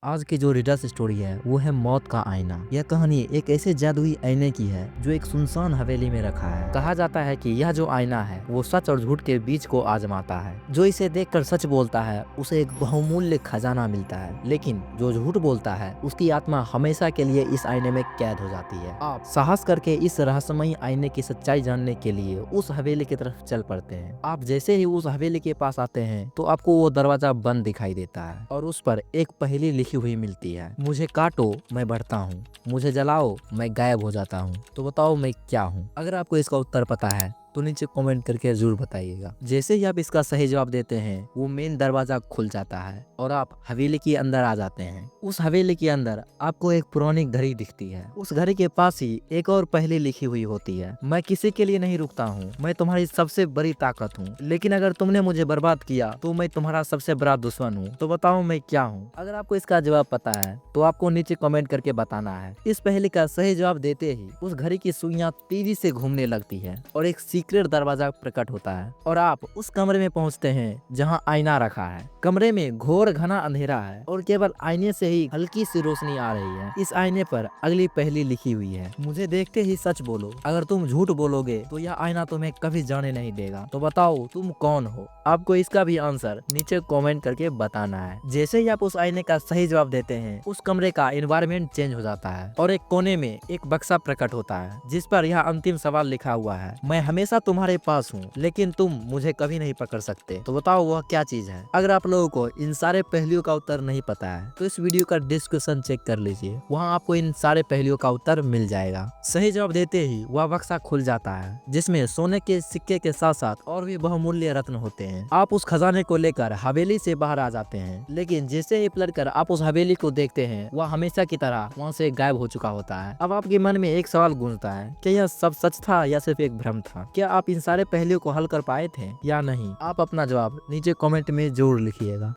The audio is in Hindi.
आज की जो रीडर्स स्टोरी है वो है मौत का आईना। यह कहानी एक ऐसे जादुई आईने की है जो एक सुनसान हवेली में रखा है। कहा जाता है कि यह जो आईना है वो सच और झूठ के बीच को आजमाता है। जो इसे देखकर सच बोलता है उसे एक बहुमूल्य खजाना मिलता है, लेकिन जो झूठ बोलता है उसकी आत्मा हमेशा के लिए इस आईने में कैद हो जाती है। आप साहस करके इस रहस्यमयी आईने की सच्चाई जानने के लिए उस हवेली की तरफ चल पड़ते हैं। आप जैसे ही उस हवेली के पास आते हैं तो आपको वो दरवाजा बंद दिखाई देता है और उस पर एक पहेली लिखी हुई मिलती है। मुझे काटो मैं बढ़ता हूँ, मुझे जलाओ मैं गायब हो जाता हूँ, तो बताओ मैं क्या हूँ। अगर आपको इसका उत्तर पता है तो नीचे कमेंट करके जरूर बताइएगा। जैसे ही आप इसका सही जवाब देते हैं वो मेन दरवाजा खुल जाता है और आप हवेली के अंदर आ जाते हैं। उस हवेली के अंदर आपको एक पुरानी घड़ी दिखती है। उस घड़ी के पास ही एक और पहेली लिखी हुई होती है। मैं किसी के लिए नहीं रुकता हूँ, मैं तुम्हारी सबसे बड़ी ताकत हूँ, लेकिन अगर तुमने मुझे बर्बाद किया तो मैं तुम्हारा सबसे बड़ा दुश्मन हूँ, तो बताओ मैं क्या हूँ। अगर आपको इसका जवाब पता है तो आपको नीचे कमेंट करके बताना है। इस पहेली का सही जवाब देते ही उस घड़ी की सुइयां तेजी से घूमने लगती है और एक सीक्रेट दरवाजा प्रकट होता है और आप उस कमरे में पहुंचते हैं जहां आईना रखा है। कमरे में घोर घना अंधेरा है और केवल आईने से ही हल्की सी रोशनी आ रही है। इस आईने पर अगली पहेली लिखी हुई है, मुझे देखते ही सच बोलो, अगर तुम झूठ बोलोगे तो यह आईना तुम्हें कभी जाने नहीं देगा, तो बताओ तुम कौन हो। आपको इसका भी आंसर नीचे कमेंट करके बताना है। जैसे ही आप उस आईने का सही जवाब देते हैं उस कमरे का एनवायरनमेंट चेंज हो जाता है और एक कोने में एक बक्सा प्रकट होता है जिस पर यह अंतिम सवाल लिखा हुआ है, मैं हमेशा तुम्हारे पास हूँ लेकिन तुम मुझे कभी नहीं पकड़ सकते, तो बताओ वह क्या चीज है। अगर आप लोगों को इन सारे पहलुओं का उत्तर नहीं पता है तो इस वीडियो का डिस्क्रिप्शन चेक कर लीजिए, वहाँ आपको इन सारे पहलुओं का उत्तर मिल जाएगा। सही जवाब देते ही वह बक्सा खुल जाता है जिसमें सोने के सिक्के के साथ साथ और भी बहुमूल्य रत्न होते हैं। आप उस खजाने को लेकर हवेली से बाहर आ जाते हैं, लेकिन जैसे ही पलटकर आप उस हवेली को देखते हैं वह हमेशा की तरह वहाँ से गायब हो चुका होता है। अब आपके मन में एक सवाल गूंजता है, क्या यह सब सच था या सिर्फ एक भ्रम था? क्या आप इन सारे पहलुओं को हल कर पाए थे या नहीं? आप अपना जवाब नीचे कमेंट में जरूर लिखिएगा।